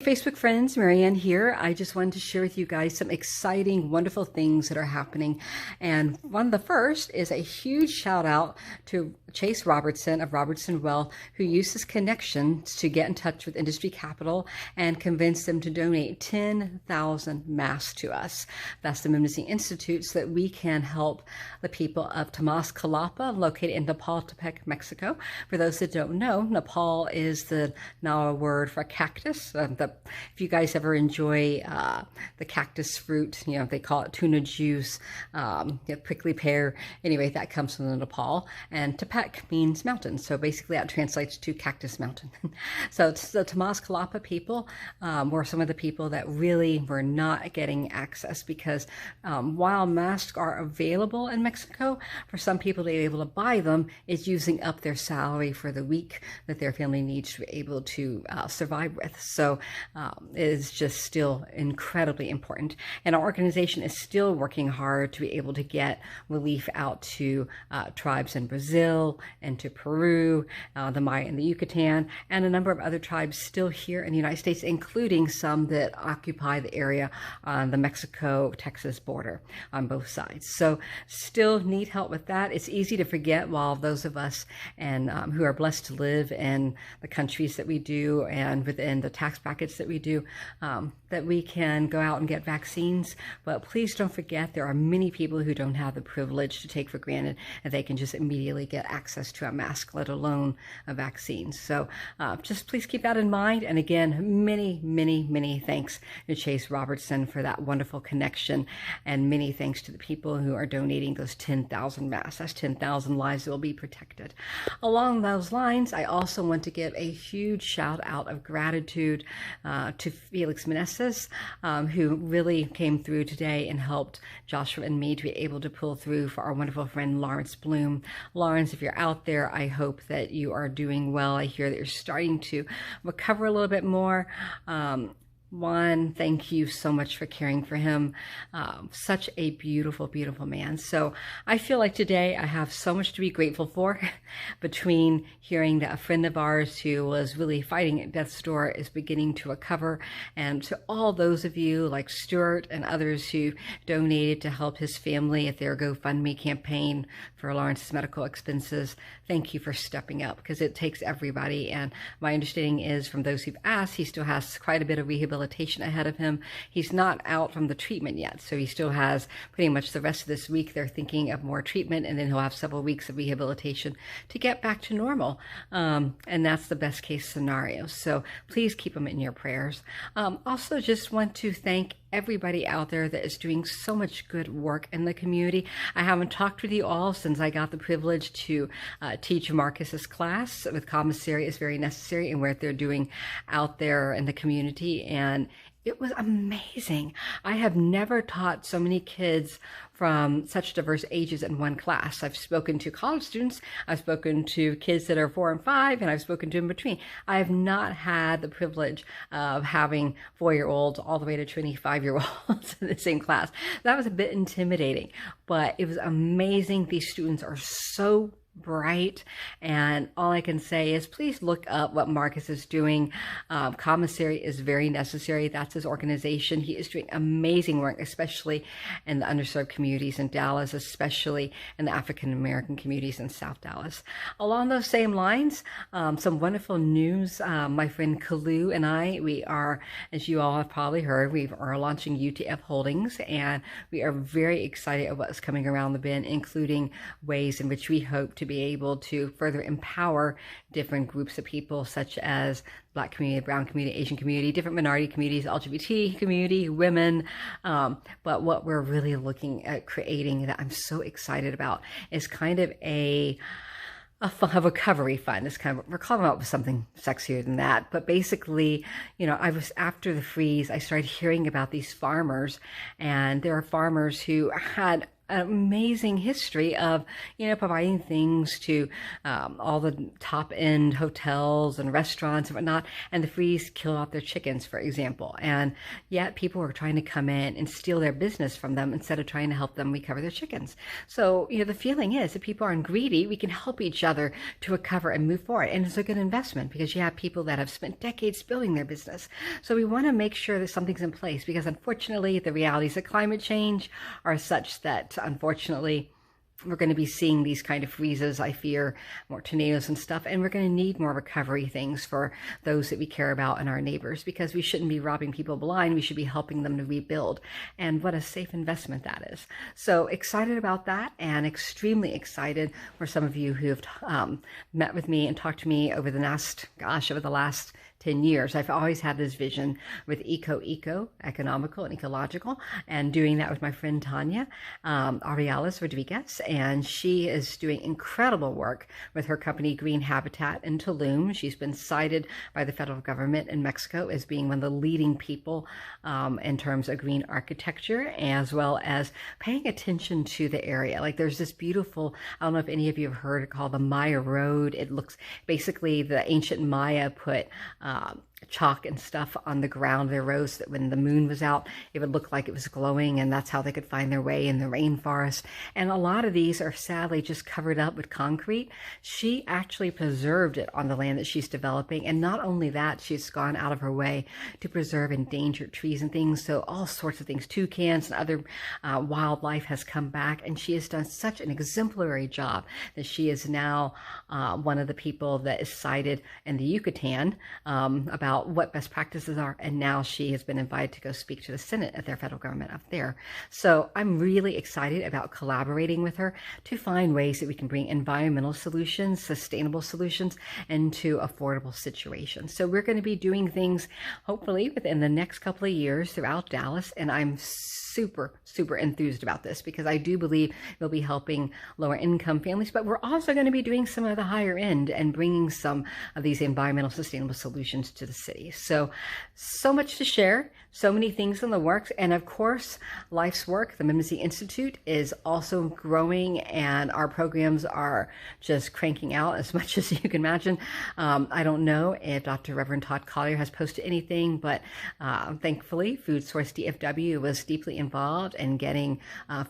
Facebook friends, Marianne here. I just wanted to share with you guys some exciting, wonderful things that are happening. And one of the first is a huge shout out to Chase Robertson of Robertson Well, who used his connections to get in touch with Industry Capital and convince them to donate 10,000 masks to us. That's the Mimicry Institute, so that we can help the people of Tamazcalapa, located in Nepaltepec, Mexico. For those that don't know, Nepal is the Nara word for cactus. If you guys ever enjoy the cactus fruit, they call it tuna juice, prickly pear. Anyway, that comes from the Nepal. And Tepec means mountain. So basically that translates to cactus mountain. So the Tamazcalapa people were some of the people that really were not getting access because while masks are available in Mexico, for some people to be able to buy them is using up their salary for the week that their family needs to be able to survive with. So it is just still incredibly important. And our organization is still working hard to be able to get relief out to tribes in Brazil and to Peru, the Maya and the Yucatan, and a number of other tribes still here in the United States, including some that occupy the area on the Mexico-Texas border on both sides. So still need help with that. It's easy to forget while those of us and who are blessed to live in the countries that we do and within the tax brackets that we do, that we can go out and get vaccines. But please don't forget there are many people who don't have the privilege to take for granted that they can just immediately get access to a mask, let alone a vaccine. So just please keep that in mind. And again, many, many, many thanks to Chase Robertson for that wonderful connection. And many thanks to the people who are donating those 10,000 masks. That's 10,000 lives that will be protected. Along those lines, I also want to give a huge shout out of gratitude to Felix Meneses, who really came through today and helped Joshua and me to be able to pull through for our wonderful friend Lawrence Bloom. Lawrence, if you're out there, I hope that you are doing well. I hear that you're starting to recover a little bit more. Juan, thank you so much for caring for him. Such a beautiful, beautiful man. So I feel like today I have so much to be grateful for between hearing that a friend of ours who was really fighting at death's door is beginning to recover, and to all those of you like Stuart and others who donated to help his family at their GoFundMe campaign for Lawrence's medical expenses. Thank you for stepping up, because it takes everybody. And my understanding is from those who've asked, he still has quite a bit of rehabilitation ahead of him. He's not out from the treatment yet, so he still has pretty much the rest of this week. They're thinking of more treatment, and then he'll have several weeks of rehabilitation to get back to normal. And that's the best case scenario. So please keep him in your prayers. Also just want to thank everybody out there that is doing so much good work in the community. I haven't talked with you all since I got the privilege to teach Marcus's class with Commissary is Very Necessary and what they're doing out there in the community. And it was amazing. I have never taught so many kids from such diverse ages in one class. I've spoken to college students, I've spoken to kids that are 4 and 5, and I've spoken to in between. I have not had the privilege of having 4-year-olds all the way to 25-year-olds in the same class. That was a bit intimidating, but it was amazing. These students are so bright, and all I can say is please look up what Marcus is doing. Commissary is Very Necessary. That's his organization. He is doing amazing work, especially in the underserved communities in Dallas, especially in the African American communities in South Dallas. Along those same lines, some wonderful news. My friend Kalu and I, we are, as you all have probably heard, we are launching UTF Holdings, and we are very excited about what's coming around the bend, including ways in which we hope to be able to further empower different groups of people, such as Black community, brown community, Asian community, different minority communities, LGBT community, women. But what we're really looking at creating that I'm so excited about is kind of a recovery fund. It's kind of, we're calling out with something sexier than that. But basically, I was after the freeze, I started hearing about these farmers, and there are farmers who had an amazing history of, providing things to all the top end hotels and restaurants and whatnot, and the freeze killed off their chickens, for example. And yet people were trying to come in and steal their business from them instead of trying to help them recover their chickens. So, the feeling is if people aren't greedy, we can help each other to recover and move forward. And it's a good investment because you have people that have spent decades building their business. So we want to make sure that something's in place, because unfortunately the realities of climate change are such that unfortunately we're going to be seeing these kind of freezes, I fear, more tornadoes and stuff, and we're going to need more recovery things for those that we care about and our neighbors, because we shouldn't be robbing people blind. We should be helping them to rebuild, and what a safe investment that is. So excited about that, and extremely excited for some of you who have met with me and talked to me over the last 10 years. I've always had this vision with economical and ecological, and doing that with my friend Tanya Ariales Rodriguez, and she is doing incredible work with her company Green Habitat in Tulum. She's been cited by the federal government in Mexico as being one of the leading people in terms of green architecture, as well as paying attention to the area. Like, there's this beautiful, I don't know if any of you have heard it, called the Maya Road. It looks, basically the ancient Maya put chalk and stuff on the ground of their roads so that when the moon was out, it would look like it was glowing, and that's how they could find their way in the rainforest. And a lot of these are sadly just covered up with concrete. She actually preserved it on the land that she's developing, and not only that, she's gone out of her way to preserve endangered trees and things. So all sorts of things, toucans and other wildlife has come back, and she has done such an exemplary job that she is now one of the people that is cited in the Yucatan about what best practices are, and now she has been invited to go speak to the Senate at their federal government up there. So I'm really excited about collaborating with her to find ways that we can bring environmental solutions, sustainable solutions, into affordable situations. So we're going to be doing things hopefully within the next couple of years throughout Dallas, and I'm super enthused about this because I do believe it'll be helping lower income families, but we're also going to be doing some of the higher end and bringing some of these environmental sustainable solutions to the city. So much to share, so many things in the works, and of course Life's Work, the Mimsy Institute, is also growing, and our programs are just cranking out as much as you can imagine. I don't know if Dr. Reverend Todd Collier has posted anything, but thankfully Food Source DFW was deeply involved in getting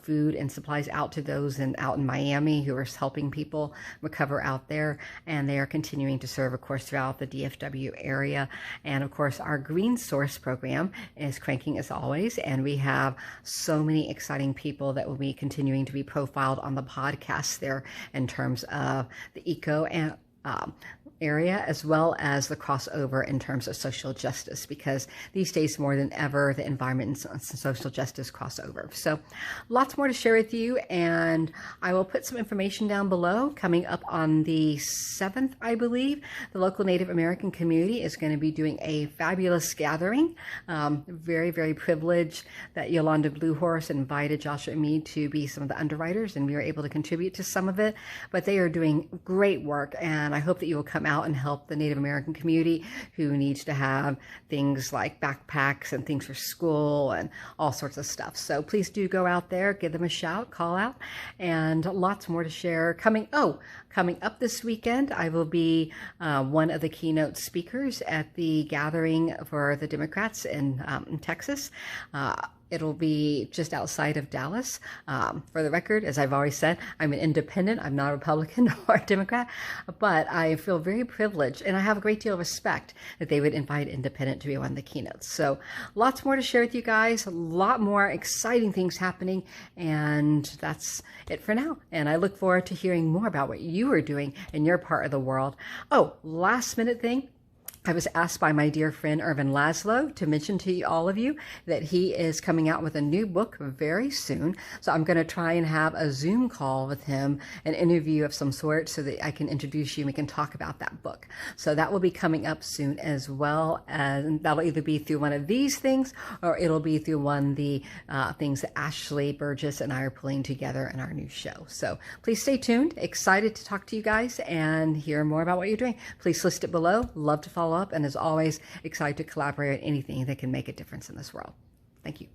food and supplies out to those out in Miami who are helping people recover out there, and they are continuing to serve, of course, throughout the DFW area. And of course our Green Source program is cranking as always, and we have so many exciting people that will be continuing to be profiled on the podcast there in terms of the eco and area, as well as the crossover in terms of social justice, because these days more than ever the environment and social justice crossover. So lots more to share with you, and I will put some information down below. Coming up on the 7th, I believe, the local Native American community is going to be doing a fabulous gathering. Very privileged that Yolanda Bluehorse invited Joshua and me to be some of the underwriters, and we were able to contribute to some of it, but they are doing great work, and I hope that you will come out and help the Native American community who needs to have things like backpacks and things for school and all sorts of stuff. So please do go out there, give them a shout, call out, and lots more to share. Coming up this weekend, I will be one of the keynote speakers at the gathering for the Democrats in Texas. It'll be just outside of Dallas. For the record, as I've always said, I'm an independent. I'm not a Republican or a Democrat, but I feel very privileged, and I have a great deal of respect that they would invite independent to be one of the keynotes. So lots more to share with you guys, a lot more exciting things happening, and that's it for now. And I look forward to hearing more about what you are doing in your part of the world. Oh, last minute thing. I was asked by my dear friend Irvin Laszlo to mention to all of you that he is coming out with a new book very soon. So I'm going to try and have a Zoom call with him, an interview of some sort, so that I can introduce you and we can talk about that book. So that will be coming up soon as well. And that'll either be through one of these things, or it'll be through one of the things that Ashley Burgess and I are pulling together in our new show. So please stay tuned. Excited to talk to you guys and hear more about what you're doing. Please list it below. Love to follow up, and as always, excited to collaborate on anything that can make a difference in this world. Thank you.